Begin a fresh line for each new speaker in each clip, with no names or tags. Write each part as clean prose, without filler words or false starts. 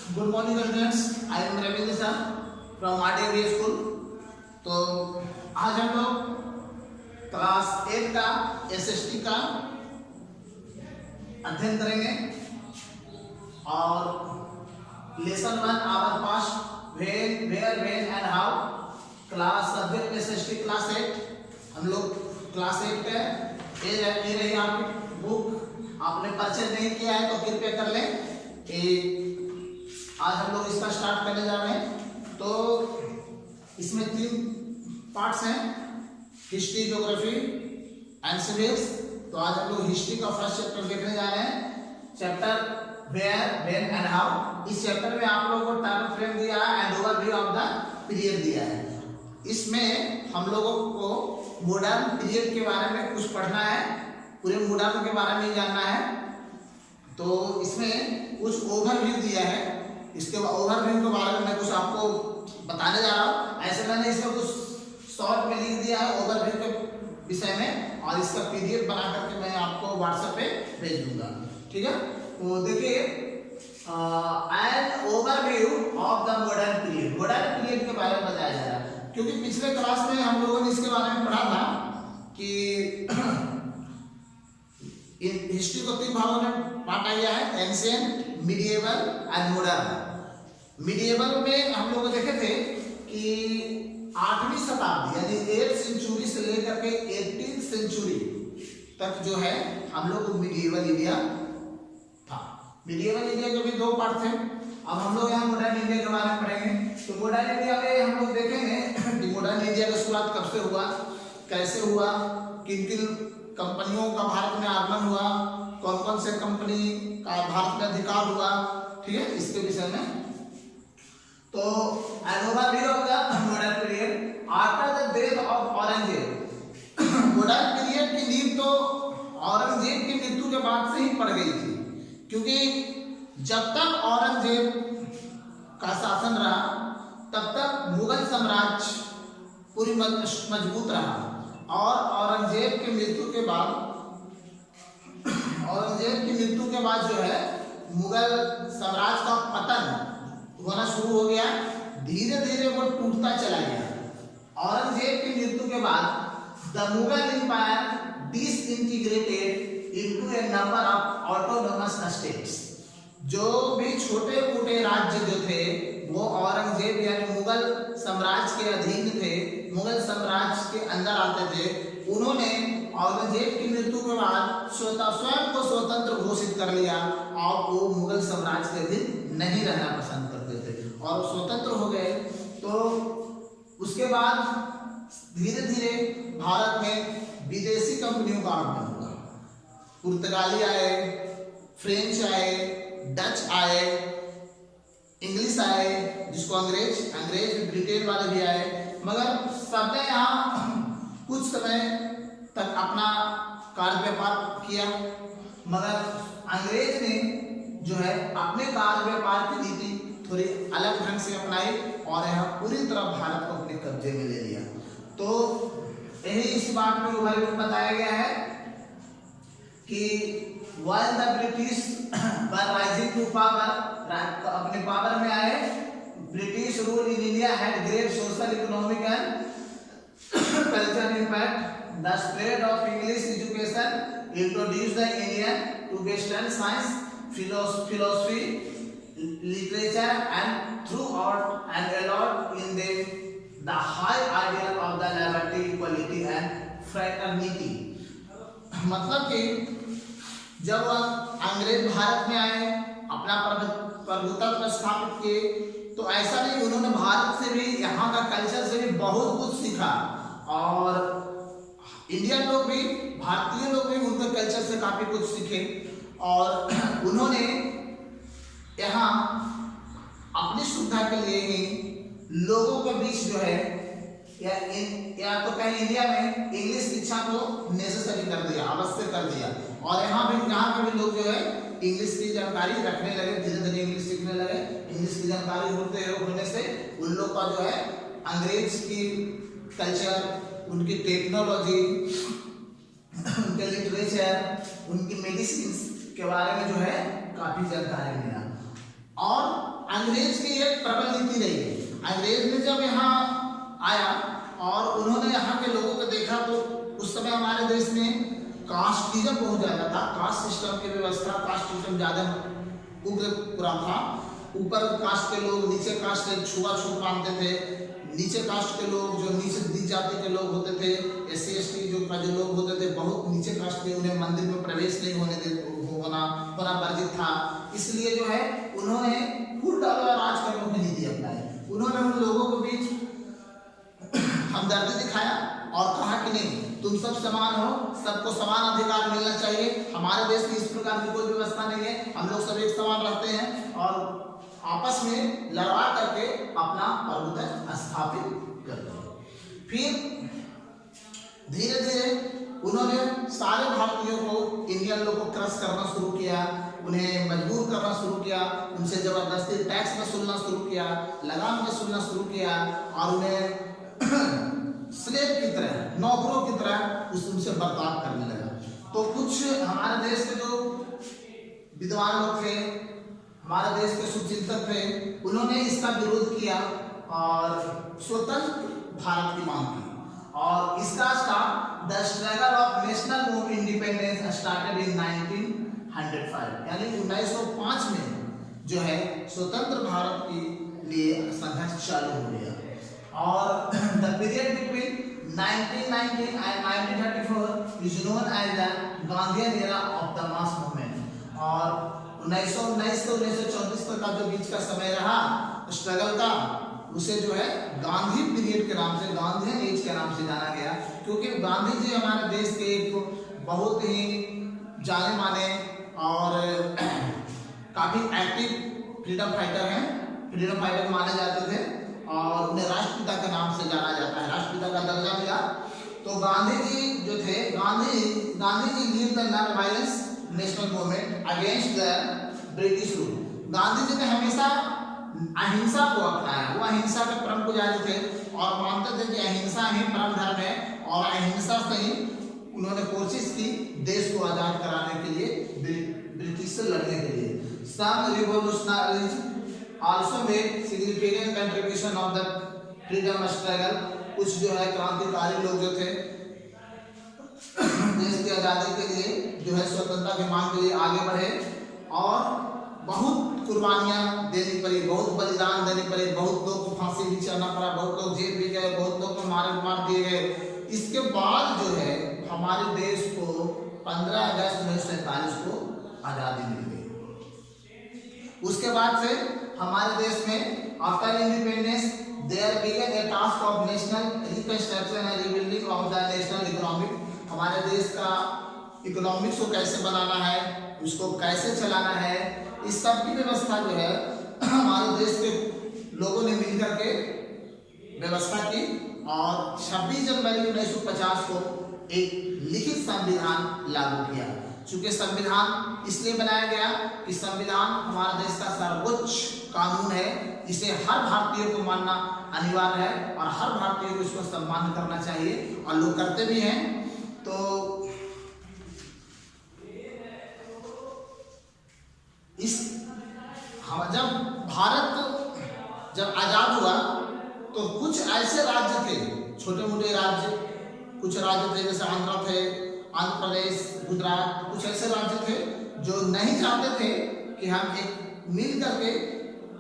Good morning students, I am Ravindra sir from RTV school. तो आज हम लोग क्लास 8 का एसएसटी का अध्ययन करेंगे और lesson 1 our past when where when and how. Class subject SST class 8, हम लोग क्लास 8 का ये रही आपकी बुक। आपने परचेज नहीं किया है तो कृपया कर लें। आज हम लोग इसका स्टार्ट करने जा रहे हैं। तो इसमें 3 पार्ट्स हैं, हिस्ट्री, ज्योग्राफी एंड सिविक्स। तो आज हम लोग हिस्ट्री का फर्स्ट चैप्टर देखने जा रहे हैं, chapter where when and how. इस चैप्टर में आप लोगों को टाइम फ्रेम दिया है and overview of the period दिया है। इसमें हम लोगों को मॉडर्न पीरियड के बारे में कुछ पढ़ना है, पूरे मॉडर्न के बारे में जानना है। तो इसमें कुछ ओवरव्यू दिया है, इसके ओवरव्यू के बारे में मैं कुछ आपको बताने जा रहा हूँ। ऐसे मैंने इसमें कुछ शॉर्ट में लिख दिया है ओवरव्यू के विषय में, और इसका पीडीएफ बना करके मैं आपको व्हाट्सएप पे भेज दूंगा, ठीक है। तो देखिए, an overview of the modern period, modern period के बारे में बताया जा रहा है। क्योंकि पिछले क्लास में हम लोगों ने इसके बारे में पढ़ा था कि हिस्ट्री को 3 भागों में बांटा गया है, ancient, medieval and modern. Medieval में हम लोग देखे थे कि 8वीं शताब्दी यानी 8th सेंचुरी से लेकर के 18th सेंचुरी तक जो है हम लोग मिडिएवल इंडिया था। मिडिएवल इंडिया के भी 2 पार्ट थे। अब हम लोग यहाँ मॉडर्न इंडिया के बारे में पढ़ेंगे। तो मॉडर्न इंडिया में हम लोग देखेंगे कि मॉडर्न इंडिया का शुरुआत कब से हुआ, कैसे हुआ, किन किन कंपनियों का भारत में आगमन हुआ, कौन कौन से कंपनी का भारत में अधिकार हुआ, ठीक है, इसके विषय में। तो an overview of the modern period after the death of Aurangzeb. Modern period की नींव तो औरंगजेब की मृत्यु के बाद से ही पड़ गई थी, क्योंकि जब तक औरंगजेब का शासन रहा तब तक मुगल साम्राज्य पूरी मजबूत रहा। और औरंगजेब की मृत्यु के बाद जो है मुगल साम्राज्य का पतन होना शुरू हो गया, धीरे धीरे वो टूटता चला गया। औरंगजेब की मृत्यु के बाद the Mughal empire disintegrated into a number of autonomous states. जो भी छोटे मोटे राज्य जो थे वो औरंगजेब यानी मुगल साम्राज्य के अधीन थे, मुगल साम्राज्य के अंदर आते थे। उन्होंने औरंगजेब की मृत्यु के बाद स्वयं को स्वतंत्र घोषित कर लिया और वो मुगल साम्राज्य के अधीन नहीं रहना पसंद करते थे और स्वतंत्र हो गए। तो उसके बाद धीरे धीरे भारत में विदेशी कंपनियों का आगमन हुआ। पुर्तगाली आए, फ्रेंच आए, डच आए, इंग्लिश आए, जिसको अंग्रेज ब्रिटेन वाले भी आए। मगर सबने यहाँ कुछ समय तक अपना कार्य व्यापार किया, मगर अंग्रेज ने जो है अपने कार्य व्यापार की नीति थोड़ी अलग ढंग से अपनाई और यहाँ पूरी तरह भारत को अपने कब्जे में ले लिया। तो यही इस बात में ओवरव्यू बताया गया है कि while the British were rising to power, अपने पावर में आए, British rule in India had great social, economic and cultural impact. The spread of English education introduced the Indian to Western science, philosophy, literature and throughout and allowed in them the high ideal of the liberty, equality and fraternity. मतलब कि जब अंग्रेज भारत में आए, अपना प्रभुत्व स्थापित किए, तो ऐसा नहीं, उन्होंने भारत से भी, यहाँ का कल्चर से भी बहुत कुछ सीखा। और इंडियन लोग भी, भारतीय लोग भी उनके कल्चर से काफी कुछ सीखे। और उन्होंने यहाँ अपनी सुविधा के लिए ही लोगों के बीच जो है या तो कहीं इंडिया में इंग्लिश शिक्षा को नेसेसरी कर दिया, आवश्यक कर दिया। और यहाँ के भी लोग जो है इंग्लिश की जानकारी रखने लगे, धीरे धीरे इंग्लिश सीखने लगे। इंग्लिश की जानकारी होने से उन लोग का जो है अंग्रेज की कल्चर, उनकी टेक्नोलॉजी, उनके लिटरेचर, उनकी मेडिसिन के बारे में जो है काफी जानकारी मिला। और अंग्रेज की एक प्रबल नीति रही। अंग्रेज ने जब यहाँ आया और उन्होंने यहाँ के लोगों को देखा तो उस समय हमारे देश में कास्टिज्म बहुत ज्यादा था, कास्ट सिस्टम की व्यवस्था, कास्ट सिस्टम ज्यादा उग्र पूरा था। ऊपर कास्ट के लोग नीचे कास्ट के छुआछूत मानते थे, नीचे कास्ट के लोग जो नीचे जाति के लोग होते थे, SC ST जो लोग होते थे बहुत नीचे कास्ट के, उन्हें मंदिर में प्रवेश नहीं होना वर्जित था। इसलिए जो है उन्होंने फुल राज करने की नीति अपनाई। उन्होंने उन लोगों को बीच हमदर्दी दिखाया और कहा कि नहीं, तुम सब समान हो, सबको समान अधिकार मिलना चाहिए। हमारे देश में इस प्रकार की कोई व्यवस्था नहीं है, हम लोग सब एक समान रहते हैं और आपस में लड़वा करके अपना प्रभुत्व स्थापित करते हैं। फिर धीरे धीरे उन्होंने सारे भारतीयों को, इंडियन लोग को क्रश करना शुरू किया, उन्हें मजबूर करना शुरू किया, उनसे जबरदस्ती टैक्स वसूलना शुरू किया, लगान वसूलना शुरू किया और उन्हें स्लेव की तरह, नौकरों की तरह उनसे बर्ताव करने लगा। तो कुछ हमारे देश के जो विद्वान लोग थे, हमारे देश के सुचिंतक थे, उन्होंने इसका विरोध किया और स्वतंत्र भारत की मांग की। और इसका start the struggle of national independence started in 1905, यानी 1905 में जो है स्वतंत्र भारत के लिए संघर्ष चालू हो गया। और the period between 1919 and 1934 is known as the Gandhian era of the mass movement. और 1919 से 1934 तक का जो बीच का समय रहा स्ट्रगल का, उसे जो है गांधी पीरियड के नाम से, गांधीयन एज के नाम से जाना गया, क्योंकि गांधी जी हमारे देश के एक बहुत ही जाने माने और काफी एक्टिव फ्रीडम फाइटर हैं, फ्रीडम फाइटर माने जाते थे और उन्हें राष्ट्रपिता के नाम से जाना जाता है, राष्ट्रपिता का दर्जा मिला। तो गांधी जी जो थे, Gandhi ji lead the non violence national movement against the British rule. Gandhi ji ने हमेशा अहिंसा को अपनाया, वो अहिंसा के परम पुजारी थे और मानते थे कि अहिंसा ही परम धर्म है और अहिंसा से ही उन्होंने कोशिश की देश को आजाद कराने के लिए, ब्रिटिश से लड़ने के लिए। Some revolutionaries also made significant contribution of the freedom struggle. कुछ जो है क्रांतिकारी लोग जो थे देश की आजादी के लिए, जो है स्वतंत्रता की मांग के लिए आगे बढ़े और बहुत कुर्बानियां देनी पड़ी, बहुत बलिदान देने पड़े, बहुत लोग को फांसी भी चढ़ना पड़ा, बहुत लोग जेल भी गए, बहुत लोग को मार दिए गए। इसके बाद जो है हमारे देश को 15 अगस्त 1947 को आजादी मिल गई। उसके बाद से हमारे देश में after independence there began a task of national reconstruction and rebuilding of the national economic. हमारे देश का इकोनॉमिक्स को कैसे बनाना है, उसको कैसे चलाना है, इस सब की व्यवस्था जो है हमारे देश के लोगों ने मिलकर के व्यवस्था की और 26 जनवरी 1950 को एक लिखित संविधान लागू किया। चूंकि संविधान इसलिए बनाया गया कि संविधान हमारे देश का सर्वोच्च कानून है, इसे हर भारतीय को मानना अनिवार्य है और हर भारतीय को इसको सम्मान करना चाहिए और लोग करते भी हैं। तो इस जब भारत जब आजाद हुआ तो कुछ ऐसे राज्य थे, छोटे मोटे राज्य, कुछ राज्य थे जैसे आंध्र थे, आंध्र प्रदेश, गुजरात, कुछ ऐसे राज्य थे जो नहीं चाहते थे कि हम एक मिल करके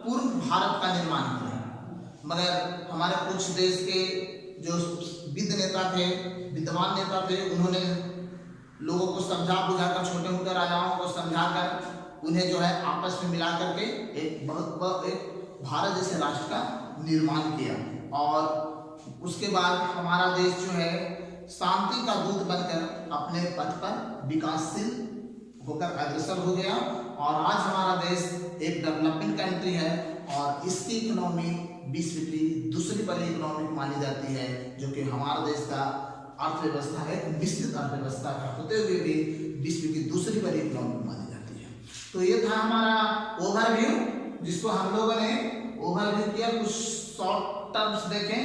पूर्ण भारत का निर्माण करें। मगर हमारे कुछ देश के जो विद्वान नेता थे, उन्होंने लोगों को समझा बुझाकर, छोटे मोटे राजाओं को समझाकर उन्हें जो है आपस में मिला करके एक भारत जैसे राष्ट्र का निर्माण किया। और उसके बाद हमारा देश जो है शांति का दूत बनकर अपने पथ पर विकासशील होकर अग्रसर हो गया और आज हमारा देश एक डेवलपिंग कंट्री है और इसकी इकोनॉमी विश्व की दूसरी बड़ी इकोनॉमी मानी जाती है, जो कि हमारे देश का अर्थव्यवस्था है, विस्तृत अर्थव्यवस्था का होते हुए भी विश्व की दूसरी बड़ी इकोनॉमी मानी जाती है। तो ये था हमारा ओवरव्यू, जिसको हम लोगों ने ओवरव्यू किया, कुछ शॉर्ट टर्म्स देखें,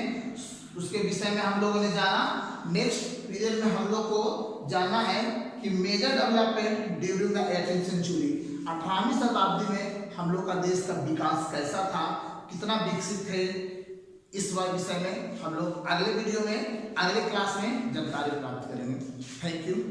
उसके विषय में हम लोगों ने जाना। नेक्स्ट पीरियड में हम लोग को जानना है कि major development during the 18th century, 18वीं शताब्दी में हम लोग का देश का विकास कैसा था, कितना विकसित है, इस विषय में हम लोग अगले वीडियो में, अगले क्लास में जानकारी प्राप्त करेंगे। Thank you.